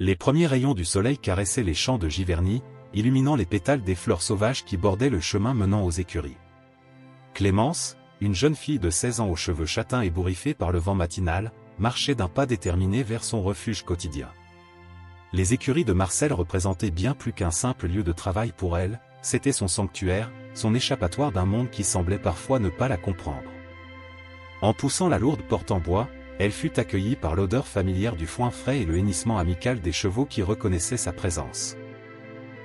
Les premiers rayons du soleil caressaient les champs de Giverny, illuminant les pétales des fleurs sauvages qui bordaient le chemin menant aux écuries. Clémence, une jeune fille de 16 ans aux cheveux châtains ébouriffés par le vent matinal, marchait d'un pas déterminé vers son refuge quotidien. Les écuries de Marcel représentaient bien plus qu'un simple lieu de travail pour elle, c'était son sanctuaire, son échappatoire d'un monde qui semblait parfois ne pas la comprendre. En poussant la lourde porte en bois, elle fut accueillie par l'odeur familière du foin frais et le hennissement amical des chevaux qui reconnaissaient sa présence.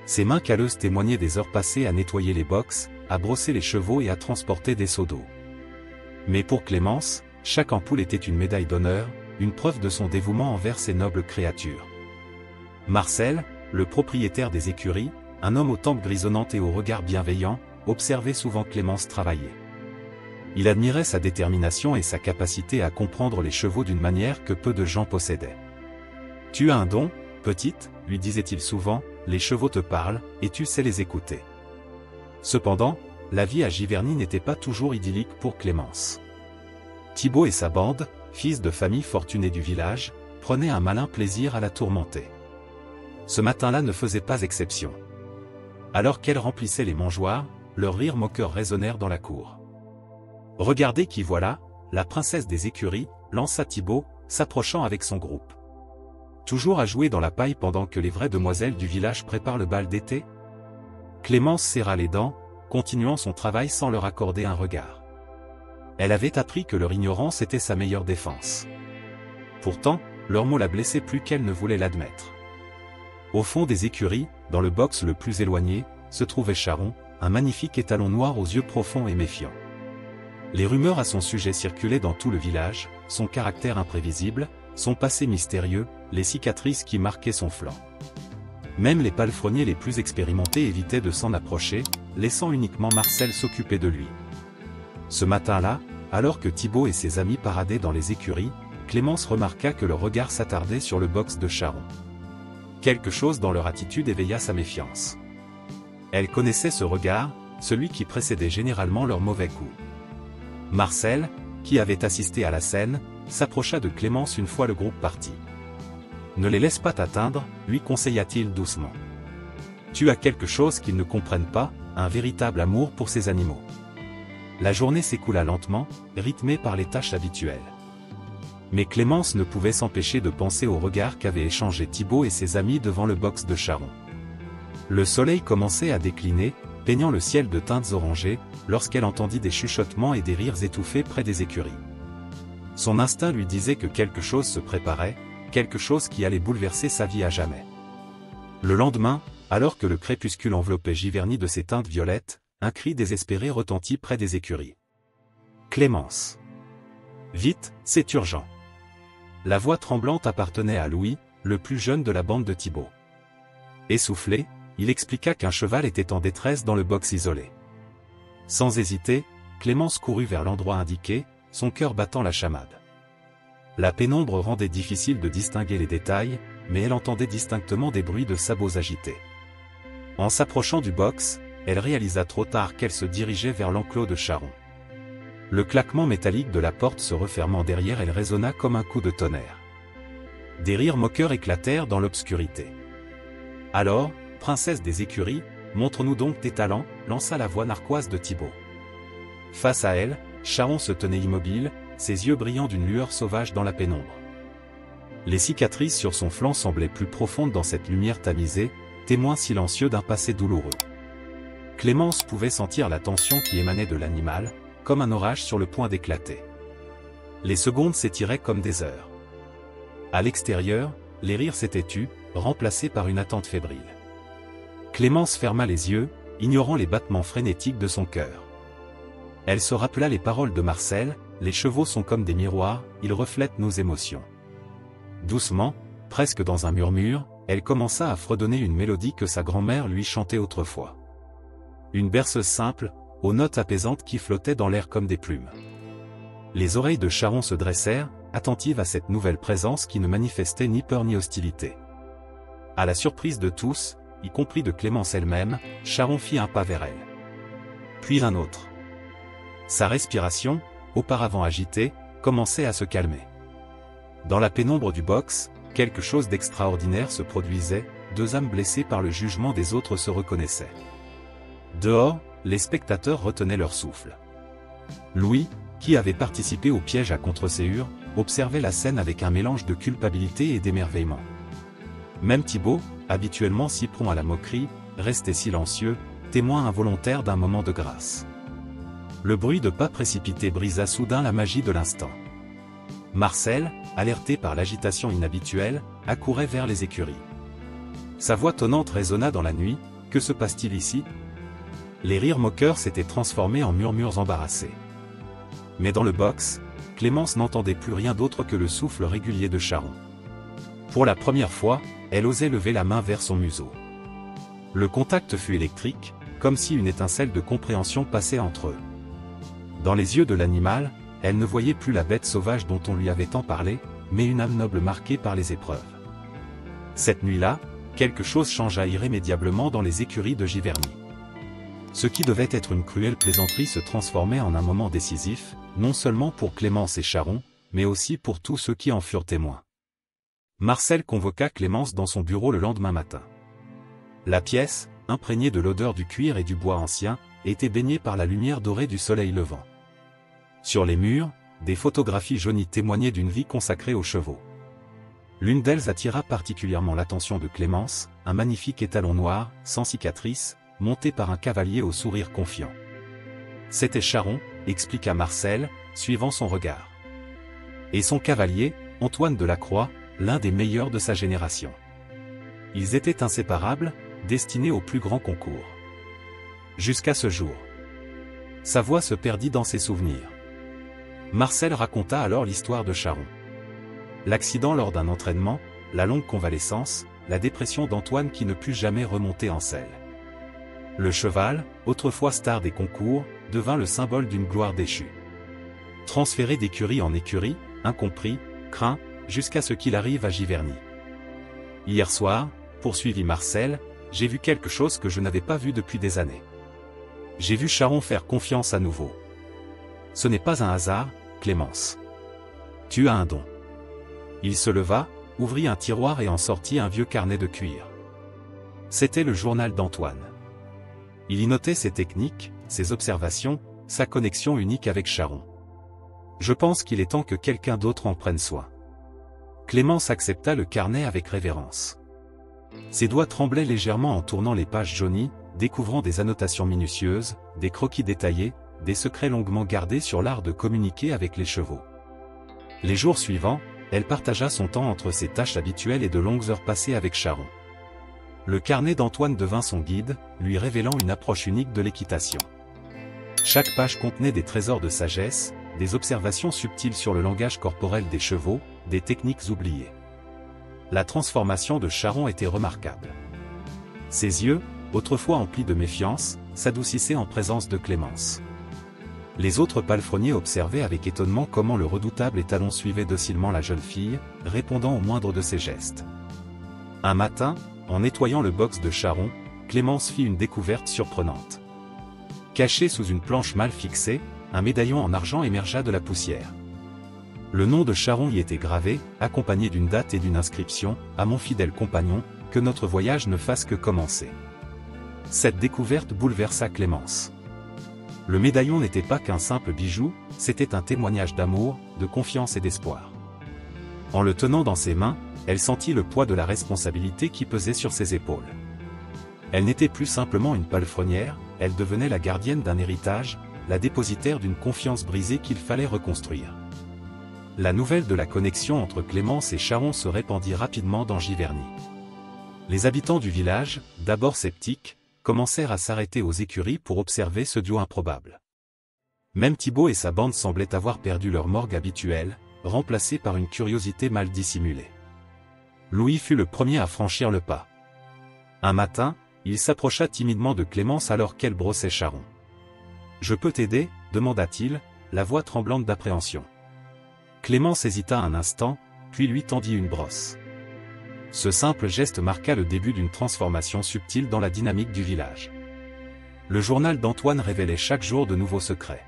Ses mains calleuses témoignaient des heures passées à nettoyer les boxes, à brosser les chevaux et à transporter des seaux d'eau. Mais pour Clémence, chaque ampoule était une médaille d'honneur, une preuve de son dévouement envers ces nobles créatures. Marcel, le propriétaire des écuries, un homme aux tempes grisonnantes et au regard bienveillant, observait souvent Clémence travailler. Il admirait sa détermination et sa capacité à comprendre les chevaux d'une manière que peu de gens possédaient. « Tu as un don, petite » lui disait-il souvent, « les chevaux te parlent, et tu sais les écouter. » Cependant, la vie à Giverny n'était pas toujours idyllique pour Clémence. Thibaut et sa bande, fils de famille fortunée du village, prenaient un malin plaisir à la tourmenter. Ce matin-là ne faisait pas exception. Alors qu'elle remplissait les mangeoires, leurs rires moqueurs résonnèrent dans la cour. « Regardez qui voilà, la princesse des écuries » lança Thibaut, s'approchant avec son groupe. « Toujours à jouer dans la paille pendant que les vraies demoiselles du village préparent le bal d'été ?» Clémence serra les dents, continuant son travail sans leur accorder un regard. Elle avait appris que leur ignorance était sa meilleure défense. Pourtant, leurs mots la blessaient plus qu'elle ne voulait l'admettre. Au fond des écuries, dans le box le plus éloigné, se trouvait Charon, un magnifique étalon noir aux yeux profonds et méfiants. Les rumeurs à son sujet circulaient dans tout le village, son caractère imprévisible, son passé mystérieux, les cicatrices qui marquaient son flanc. Même les palefreniers les plus expérimentés évitaient de s'en approcher, laissant uniquement Marcel s'occuper de lui. Ce matin-là, alors que Thibaut et ses amis paradaient dans les écuries, Clémence remarqua que leur regard s'attardait sur le box de Charon. Quelque chose dans leur attitude éveilla sa méfiance. Elle connaissait ce regard, celui qui précédait généralement leurs mauvais coups. Marcel, qui avait assisté à la scène, s'approcha de Clémence une fois le groupe parti. « Ne les laisse pas t'atteindre » lui conseilla-t-il doucement. « Tu as quelque chose qu'ils ne comprennent pas, un véritable amour pour ces animaux. » La journée s'écoula lentement, rythmée par les tâches habituelles. Mais Clémence ne pouvait s'empêcher de penser au regard qu'avaient échangé Thibaut et ses amis devant le box de Charon. Le soleil commençait à décliner, peignant le ciel de teintes orangées, lorsqu'elle entendit des chuchotements et des rires étouffés près des écuries. Son instinct lui disait que quelque chose se préparait, quelque chose qui allait bouleverser sa vie à jamais. Le lendemain, alors que le crépuscule enveloppait Giverny de ses teintes violettes, un cri désespéré retentit près des écuries. « Clémence! Vite, c'est urgent !» La voix tremblante appartenait à Louis, le plus jeune de la bande de Thibaut. Essoufflé, il expliqua qu'un cheval était en détresse dans le box isolé. Sans hésiter, Clémence courut vers l'endroit indiqué, son cœur battant la chamade. La pénombre rendait difficile de distinguer les détails, mais elle entendait distinctement des bruits de sabots agités. En s'approchant du box, elle réalisa trop tard qu'elle se dirigeait vers l'enclos de Charon. Le claquement métallique de la porte se refermant derrière elle résonna comme un coup de tonnerre. Des rires moqueurs éclatèrent dans l'obscurité. « Alors, princesse des écuries, montre-nous donc tes talents » lança la voix narquoise de Thibaut. Face à elle, Charon se tenait immobile, ses yeux brillant d'une lueur sauvage dans la pénombre. Les cicatrices sur son flanc semblaient plus profondes dans cette lumière tamisée, témoin silencieux d'un passé douloureux. Clémence pouvait sentir la tension qui émanait de l'animal, comme un orage sur le point d'éclater. Les secondes s'étiraient comme des heures. À l'extérieur, les rires s'étaient tus, remplacés par une attente fébrile. Clémence ferma les yeux, ignorant les battements frénétiques de son cœur. Elle se rappela les paroles de Marcel, « Les chevaux sont comme des miroirs, ils reflètent nos émotions. » Doucement, presque dans un murmure, elle commença à fredonner une mélodie que sa grand-mère lui chantait autrefois. Une berceuse simple, aux notes apaisantes qui flottaient dans l'air comme des plumes. Les oreilles de Charon se dressèrent, attentives à cette nouvelle présence qui ne manifestait ni peur ni hostilité. À la surprise de tous, y compris de Clémence elle-même, Charon fit un pas vers elle. Puis un autre. Sa respiration, auparavant agitée, commençait à se calmer. Dans la pénombre du box, quelque chose d'extraordinaire se produisait, deux âmes blessées par le jugement des autres se reconnaissaient. Dehors, les spectateurs retenaient leur souffle. Louis, qui avait participé au piège à Contreségur, observait la scène avec un mélange de culpabilité et d'émerveillement. Même Thibaut, habituellement si prompt à la moquerie, restait silencieux, témoin involontaire d'un moment de grâce. Le bruit de pas précipités brisa soudain la magie de l'instant. Marcel, alerté par l'agitation inhabituelle, accourait vers les écuries. Sa voix tonnante résonna dans la nuit. « Que se passe-t-il ici ?» Les rires moqueurs s'étaient transformés en murmures embarrassés. Mais dans le box, Clémence n'entendait plus rien d'autre que le souffle régulier de Charon. Pour la première fois, elle osait lever la main vers son museau. Le contact fut électrique, comme si une étincelle de compréhension passait entre eux. Dans les yeux de l'animal, elle ne voyait plus la bête sauvage dont on lui avait tant parlé, mais une âme noble marquée par les épreuves. Cette nuit-là, quelque chose changea irrémédiablement dans les écuries de Giverny. Ce qui devait être une cruelle plaisanterie se transformait en un moment décisif, non seulement pour Clémence et Charon, mais aussi pour tous ceux qui en furent témoins. Marcel convoqua Clémence dans son bureau le lendemain matin. La pièce, imprégnée de l'odeur du cuir et du bois ancien, était baignée par la lumière dorée du soleil levant. Sur les murs, des photographies jaunies témoignaient d'une vie consacrée aux chevaux. L'une d'elles attira particulièrement l'attention de Clémence, un magnifique étalon noir, sans cicatrice, monté par un cavalier au sourire confiant. C'était Charon, expliqua Marcel, suivant son regard. Et son cavalier, Antoine de la Croix, l'un des meilleurs de sa génération. Ils étaient inséparables, destinés au plus grand concours. Jusqu'à ce jour. Sa voix se perdit dans ses souvenirs. Marcel raconta alors l'histoire de Charon. L'accident lors d'un entraînement, la longue convalescence, la dépression d'Antoine qui ne put jamais remonter en selle. Le cheval, autrefois star des concours, devint le symbole d'une gloire déchue. Transféré d'écurie en écurie, incompris, craint, jusqu'à ce qu'il arrive à Giverny. Hier soir, poursuivit Marcel, j'ai vu quelque chose que je n'avais pas vu depuis des années. J'ai vu Charon faire confiance à nouveau. Ce n'est pas un hasard, Clémence. Tu as un don. Il se leva, ouvrit un tiroir et en sortit un vieux carnet de cuir. C'était le journal d'Antoine. Il y notait ses techniques, ses observations, sa connexion unique avec Charon. Je pense qu'il est temps que quelqu'un d'autre en prenne soin. Clémence accepta le carnet avec révérence. Ses doigts tremblaient légèrement en tournant les pages jaunies, découvrant des annotations minutieuses, des croquis détaillés, des secrets longuement gardés sur l'art de communiquer avec les chevaux. Les jours suivants, elle partagea son temps entre ses tâches habituelles et de longues heures passées avec Charon. Le carnet d'Antoine devint son guide, lui révélant une approche unique de l'équitation. Chaque page contenait des trésors de sagesse, des observations subtiles sur le langage corporel des chevaux, des techniques oubliées. La transformation de Charon était remarquable. Ses yeux, autrefois emplis de méfiance, s'adoucissaient en présence de Clémence. Les autres palefreniers observaient avec étonnement comment le redoutable étalon suivait docilement la jeune fille, répondant au moindre de ses gestes. Un matin, en nettoyant le box de Charon, Clémence fit une découverte surprenante. Caché sous une planche mal fixée, un médaillon en argent émergea de la poussière. Le nom de Charon y était gravé, accompagné d'une date et d'une inscription, « À mon fidèle compagnon, que notre voyage ne fasse que commencer ». Cette découverte bouleversa Clémence. Le médaillon n'était pas qu'un simple bijou, c'était un témoignage d'amour, de confiance et d'espoir. En le tenant dans ses mains, elle sentit le poids de la responsabilité qui pesait sur ses épaules. Elle n'était plus simplement une palefrenière, elle devenait la gardienne d'un héritage, la dépositaire d'une confiance brisée qu'il fallait reconstruire. La nouvelle de la connexion entre Clémence et Charon se répandit rapidement dans Giverny. Les habitants du village, d'abord sceptiques, commencèrent à s'arrêter aux écuries pour observer ce duo improbable. Même Thibaut et sa bande semblaient avoir perdu leur morgue habituelle, remplacée par une curiosité mal dissimulée. Louis fut le premier à franchir le pas. Un matin, il s'approcha timidement de Clémence alors qu'elle brossait Charon. « Je peux t'aider » demanda-t-il, la voix tremblante d'appréhension. Clémence hésita un instant, puis lui tendit une brosse. Ce simple geste marqua le début d'une transformation subtile dans la dynamique du village. Le journal d'Antoine révélait chaque jour de nouveaux secrets.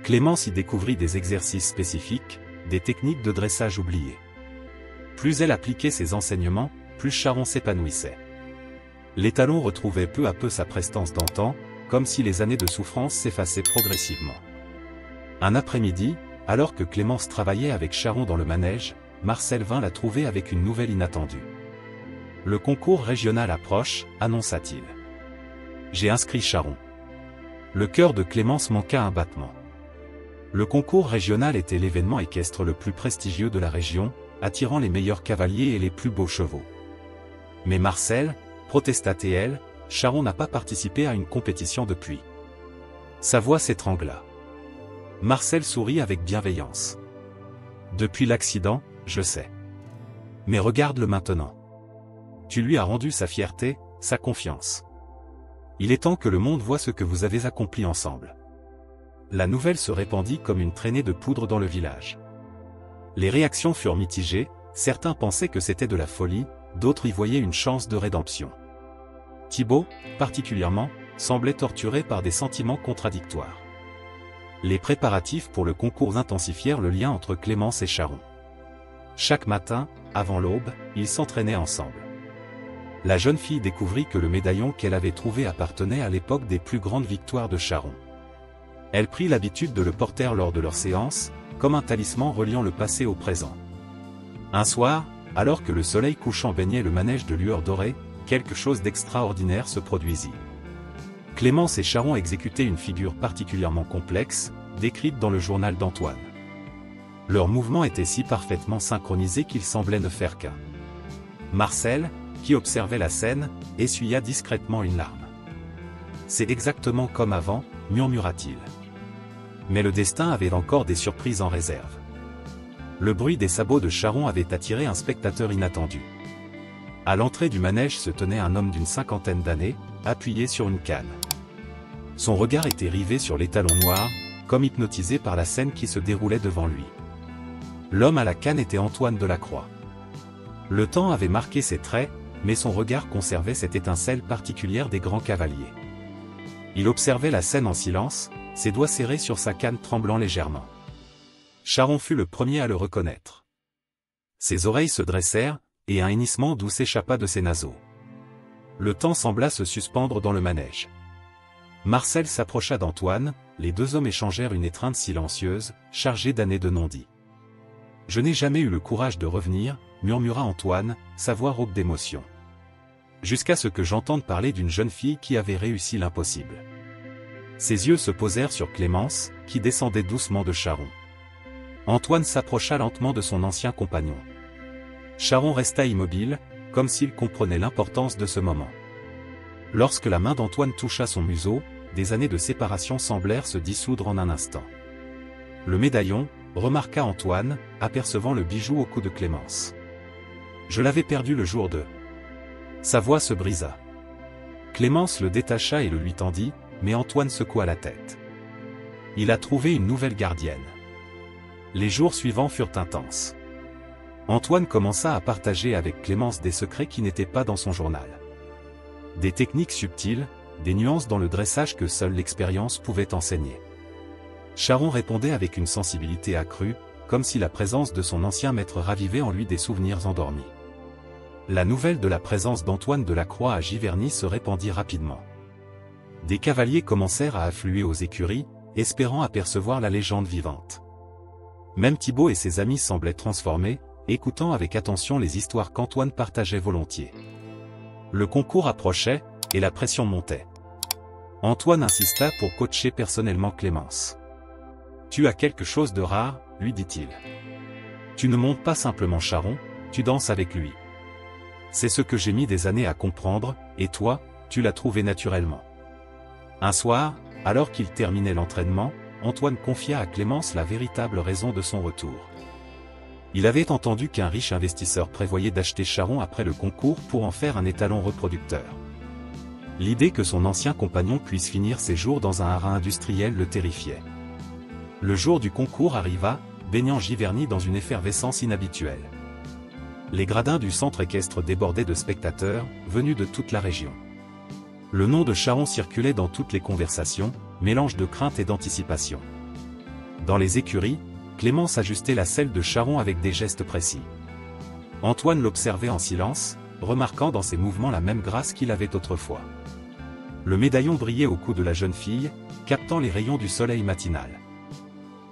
Clémence y découvrit des exercices spécifiques, des techniques de dressage oubliées. Plus elle appliquait ses enseignements, plus Charon s'épanouissait. L'étalon retrouvait peu à peu sa prestance d'antan, comme si les années de souffrance s'effaçaient progressivement. Un après-midi, alors que Clémence travaillait avec Charon dans le manège, Marcel vint la trouver avec une nouvelle inattendue. « Le concours régional approche », annonça-t-il. « J'ai inscrit Charon. » Le cœur de Clémence manqua un battement. Le concours régional était l'événement équestre le plus prestigieux de la région, attirant les meilleurs cavaliers et les plus beaux chevaux. Mais Marcel, protesta-t-elle, Charon n'a pas participé à une compétition depuis. Sa voix s'étrangla. Marcel sourit avec bienveillance. Depuis l'accident, je sais. Mais regarde-le maintenant. Tu lui as rendu sa fierté, sa confiance. Il est temps que le monde voie ce que vous avez accompli ensemble. La nouvelle se répandit comme une traînée de poudre dans le village. Les réactions furent mitigées, certains pensaient que c'était de la folie, d'autres y voyaient une chance de rédemption. Thibaut, particulièrement, semblait torturé par des sentiments contradictoires. Les préparatifs pour le concours intensifièrent le lien entre Clémence et Charon. Chaque matin, avant l'aube, ils s'entraînaient ensemble. La jeune fille découvrit que le médaillon qu'elle avait trouvé appartenait à l'époque des plus grandes victoires de Charon. Elle prit l'habitude de le porter lors de leurs séances, comme un talisman reliant le passé au présent. Un soir, alors que le soleil couchant baignait le manège de lueurs dorées, quelque chose d'extraordinaire se produisit. Clémence et Charon exécutaient une figure particulièrement complexe, décrite dans le journal d'Antoine. Leurs mouvements étaient si parfaitement synchronisés qu'ils semblaient ne faire qu'un. Marcel, qui observait la scène, essuya discrètement une larme. « C'est exactement comme avant », murmura-t-il. Mais le destin avait encore des surprises en réserve. Le bruit des sabots de Charon avait attiré un spectateur inattendu. À l'entrée du manège se tenait un homme d'une cinquantaine d'années, appuyé sur une canne. Son regard était rivé sur l'étalon noir, comme hypnotisé par la scène qui se déroulait devant lui. L'homme à la canne était Antoine Delacroix. Le temps avait marqué ses traits, mais son regard conservait cette étincelle particulière des grands cavaliers. Il observait la scène en silence, ses doigts serrés sur sa canne tremblant légèrement. Charon fut le premier à le reconnaître. Ses oreilles se dressèrent, et un hennissement doux s'échappa de ses naseaux. Le temps sembla se suspendre dans le manège. Marcel s'approcha d'Antoine, les deux hommes échangèrent une étreinte silencieuse, chargée d'années de non-dits. « Je n'ai jamais eu le courage de revenir », murmura Antoine, sa voix rauque d'émotion. « Jusqu'à ce que j'entende parler d'une jeune fille qui avait réussi l'impossible. » Ses yeux se posèrent sur Clémence, qui descendait doucement de Charon. Antoine s'approcha lentement de son ancien compagnon. Charon resta immobile, comme s'il comprenait l'importance de ce moment. Lorsque la main d'Antoine toucha son museau, des années de séparation semblèrent se dissoudre en un instant. Le médaillon, remarqua Antoine, apercevant le bijou au cou de Clémence. « Je l'avais perdu le jour de... » Sa voix se brisa. Clémence le détacha et le lui tendit, mais Antoine secoua la tête. Il a trouvé une nouvelle gardienne. Les jours suivants furent intenses. Antoine commença à partager avec Clémence des secrets qui n'étaient pas dans son journal. Des techniques subtiles, des nuances dans le dressage que seule l'expérience pouvait enseigner. Charon répondait avec une sensibilité accrue, comme si la présence de son ancien maître ravivait en lui des souvenirs endormis. La nouvelle de la présence d'Antoine Delacroix à Giverny se répandit rapidement. Des cavaliers commencèrent à affluer aux écuries, espérant apercevoir la légende vivante. Même Thibaut et ses amis semblaient transformés, écoutant avec attention les histoires qu'Antoine partageait volontiers. Le concours approchait, et la pression montait. Antoine insista pour coacher personnellement Clémence. « Tu as quelque chose de rare, lui dit-il. Tu ne montes pas simplement Charon, tu danses avec lui. C'est ce que j'ai mis des années à comprendre, et toi, tu l'as trouvé naturellement. » Un soir, alors qu'il terminait l'entraînement, Antoine confia à Clémence la véritable raison de son retour. Il avait entendu qu'un riche investisseur prévoyait d'acheter Charon après le concours pour en faire un étalon reproducteur. L'idée que son ancien compagnon puisse finir ses jours dans un haras industriel le terrifiait. Le jour du concours arriva, baignant Giverny dans une effervescence inhabituelle. Les gradins du centre équestre débordaient de spectateurs, venus de toute la région. Le nom de Charon circulait dans toutes les conversations, mélange de crainte et d'anticipation. Dans les écuries, Clémence ajustait la selle de Charon avec des gestes précis. Antoine l'observait en silence, remarquant dans ses mouvements la même grâce qu'il avait autrefois. Le médaillon brillait au cou de la jeune fille, captant les rayons du soleil matinal.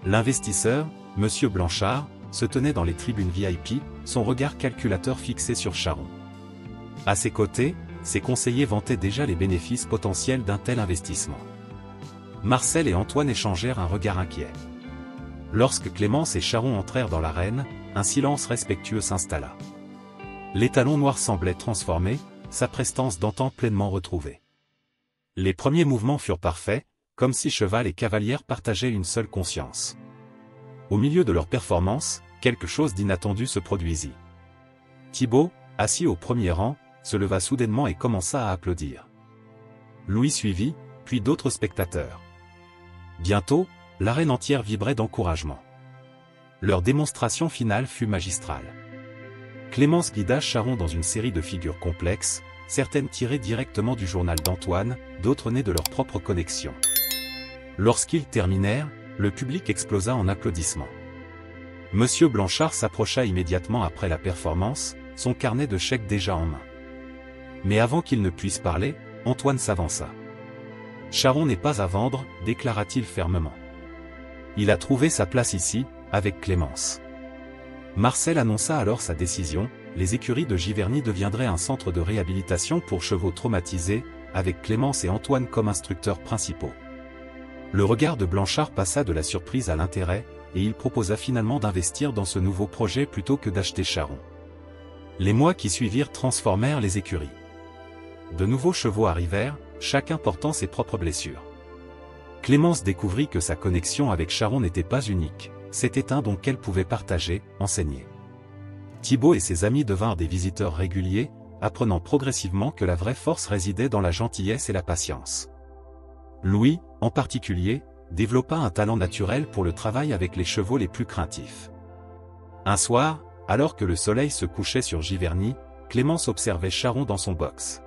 L'investisseur, Monsieur Blanchard, se tenait dans les tribunes VIP, son regard calculateur fixé sur Charon. À ses côtés, ses conseillers vantaient déjà les bénéfices potentiels d'un tel investissement. Marcel et Antoine échangèrent un regard inquiet. Lorsque Clémence et Charon entrèrent dans l'arène, un silence respectueux s'installa. L'étalon noir semblait transformé, sa prestance d'antan pleinement retrouvée. Les premiers mouvements furent parfaits, comme si cheval et cavalière partageaient une seule conscience. Au milieu de leur performance, quelque chose d'inattendu se produisit. Thibaut, assis au premier rang, se leva soudainement et commença à applaudir. Louis suivit, puis d'autres spectateurs. Bientôt, l'arène entière vibrait d'encouragement. Leur démonstration finale fut magistrale. Clémence guida Charon dans une série de figures complexes, certaines tirées directement du journal d'Antoine, d'autres nées de leur propre connexion. Lorsqu'ils terminèrent, le public explosa en applaudissements. Monsieur Blanchard s'approcha immédiatement après la performance, son carnet de chèques déjà en main. Mais avant qu'il ne puisse parler, Antoine s'avança. « Charon n'est pas à vendre, déclara-t-il fermement. Il a trouvé sa place ici, avec Clémence. » Marcel annonça alors sa décision, les écuries de Giverny deviendraient un centre de réhabilitation pour chevaux traumatisés, avec Clémence et Antoine comme instructeurs principaux. Le regard de Blanchard passa de la surprise à l'intérêt, et il proposa finalement d'investir dans ce nouveau projet plutôt que d'acheter Charon. Les mois qui suivirent transformèrent les écuries. De nouveaux chevaux arrivèrent, chacun portant ses propres blessures. Clémence découvrit que sa connexion avec Charon n'était pas unique, c'était un don qu'elle pouvait partager, enseigner. Thibaut et ses amis devinrent des visiteurs réguliers, apprenant progressivement que la vraie force résidait dans la gentillesse et la patience. Louis, en particulier, développa un talent naturel pour le travail avec les chevaux les plus craintifs. Un soir, alors que le soleil se couchait sur Giverny, Clémence observait Charon dans son box.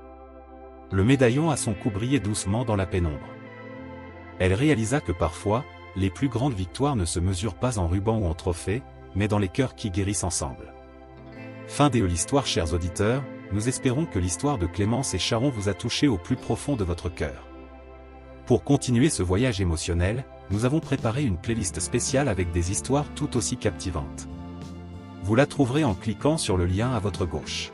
Le médaillon à son cou brillait doucement dans la pénombre. Elle réalisa que parfois, les plus grandes victoires ne se mesurent pas en rubans ou en trophées, mais dans les cœurs qui guérissent ensemble. Fin de l'histoire, chers auditeurs, nous espérons que l'histoire de Clémence et Charon vous a touché au plus profond de votre cœur. Pour continuer ce voyage émotionnel, nous avons préparé une playlist spéciale avec des histoires tout aussi captivantes. Vous la trouverez en cliquant sur le lien à votre gauche.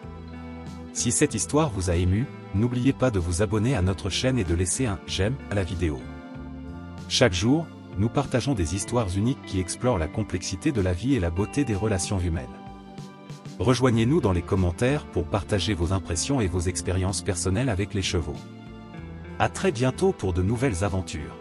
Si cette histoire vous a ému, n'oubliez pas de vous abonner à notre chaîne et de laisser un « j'aime » à la vidéo. Chaque jour, nous partageons des histoires uniques qui explorent la complexité de la vie et la beauté des relations humaines. Rejoignez-nous dans les commentaires pour partager vos impressions et vos expériences personnelles avec les chevaux. À très bientôt pour de nouvelles aventures.